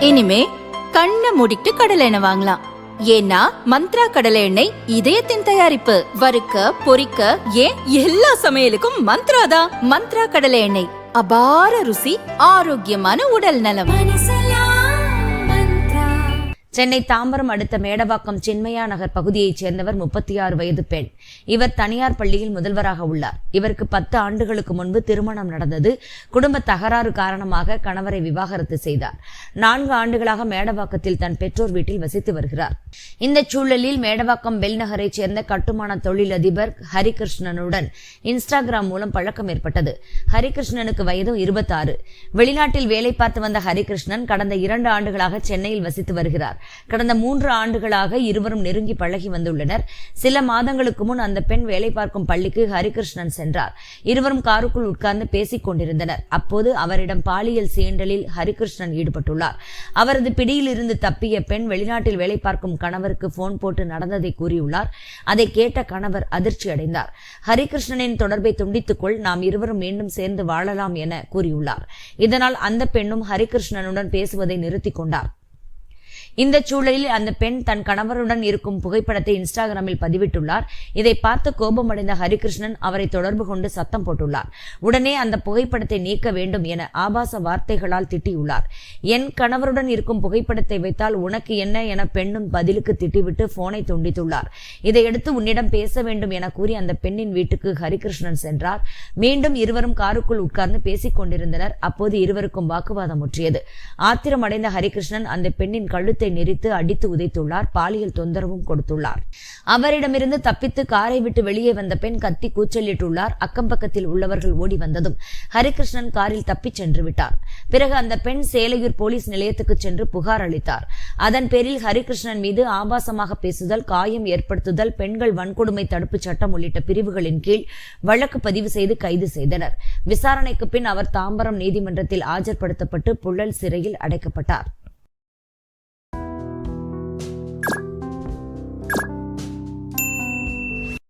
இனிமே கண்ணை மூடிட்டு கடலை எண்ணெய் வாங்கலாம். ஏன்னா மந்த்ரா கடலை எண்ணெய் இதயத்தின் தயாரிப்பு. வறுக்க பொரிக்க ஏன் எல்லா சமையலுக்கும் மந்த்ரா தான். மந்த்ரா கடலை எண்ணெய், அபார ருசி, ஆரோக்கியமான உடல் நலம். சென்னை தாம்பரம் அடுத்த மேடவாக்கம் சின்மயா நகர் பகுதியைச் சேர்ந்தவர் 36 வயது பெண். இவர் தனியார் பள்ளியில் முதல்வராக உள்ளார். இவருக்கு 10 ஆண்டுகளுக்கு முன்பு திருமணம் நடந்தது. குடும்ப தகராறு காரணமாக கணவரை விவாகரத்து செய்தார். 4 ஆண்டுகளாக மேடவாக்கத்தில் தன் பெற்றோர் வீட்டில் வசித்து வருகிறார். இந்த சூழலில் மேடவாக்கம் பெல் நகரைச் சேர்ந்த கட்டுமான தொழிலதிபர் ஹரிகிருஷ்ணனுடன் இன்ஸ்டாகிராம் மூலம் பழக்கம் ஏற்பட்டது. ஹரிகிருஷ்ணனுக்கு வயது 26. வெளிநாட்டில் வேலை பார்த்து வந்த ஹரிகிருஷ்ணன் கடந்த 2 ஆண்டுகளாக சென்னையில் வசித்து வருகிறார். கடந்த 3 ஆண்டுகளாக இருவரும் நெருங்கி பழகி வந்துள்ளனர். சில மாதங்களுக்கு முன் அந்த பெண் வேலை பார்க்கும் பள்ளிக்கு ஹரிகிருஷ்ணன் சென்றார். இருவரும் காருக்குள் உட்கார்ந்து பேசிக் கொண்டிருந்தனர். அப்போது அவரிடம் பாலியல் சீண்டலில் ஹரிகிருஷ்ணன் ஈடுபட்டுள்ளார். அவரது பிடியில் இருந்து தப்பிய பெண் வெளிநாட்டில் வேலை பார்க்கும் கணவருக்கு போன் போட்டு நடந்ததை கூறியுள்ளார். அதை கேட்ட கணவர் அதிர்ச்சி அடைந்தார். ஹரிகிருஷ்ணனின் தொடர்பை துண்டித்துக்கொள், நாம் இருவரும் மீண்டும் சேர்ந்து வாழலாம் என கூறியுள்ளார். இதனால் அந்த பெண்ணும் ஹரிகிருஷ்ணனுடன் பேசுவதை நிறுத்திக் கொண்டார். இந்த சூழலில் அந்த பெண் தன் கணவருடன் இருக்கும் புகைப்படத்தை இன்ஸ்டாகிராமில் பதிவிட்டுள்ளார். இதை பார்த்து கோபமடைந்த ஹரிகிருஷ்ணன் அவரை தொடர்பு கொண்டு சத்தம் போட்டுள்ளார். உடனே அந்த புகைப்படத்தை நீக்க வேண்டும் என ஆபாச வார்த்தைகளால் திட்டியுள்ளார். என் கணவருடன் இருக்கும் புகைப்படத்தை வைத்தால் உனக்கு என்ன என பெண்ணும் பதிலுக்கு திட்டிவிட்டு போனை துண்டித்துள்ளார். இதையடுத்து உன்னிடம் பேச வேண்டும் என கூறி அந்த பெண்ணின் வீட்டுக்கு ஹரிகிருஷ்ணன் சென்றார். மீண்டும் இருவரும் காருக்குள் உட்கார்ந்து பேசிக் கொண்டிருந்தனர். அப்போது இருவருக்கும் வாக்குவாதம் முற்றியது. ஆத்திரம் அடைந்த ஹரிகிருஷ்ணன் அந்த பெண்ணின் கழுத்தை நெரித்து அடித்து உதைத்துள்ளார். பாலியல் தொந்தரவும் கொடுத்துள்ளார். அவரிடமிருந்து தப்பித்து காரை விட்டு வெளியே வந்த பெண் கத்தி கூச்சலிட்டுள்ளார். அக்கம் பக்கத்தில் உள்ளவர்கள் ஓடி வந்ததும் ஹரிகிருஷ்ணன் காரில் தப்பிச் சென்று விட்டார். பிறகு அந்த பெண் சேலையூர் போலீஸ் நிலையத்துக்கு சென்று புகார் அளித்தார். அதன் பேரில் ஹரிகிருஷ்ணன் மீது ஆபாசமாக பேசுதல், காயம் ஏற்படுத்துதல், பெண்கள் வன்கொடுமை தடுப்பு சட்டம் உள்ளிட்ட பிரிவுகளின் கீழ் வழக்கு பதிவு செய்து கைது செய்தனர். விசாரணைக்கு பின் அவர் தாம்பரம் நீதிமன்றத்தில் ஆஜர்படுத்தப்பட்டு புழல் சிறையில் அடைக்கப்பட்டார்.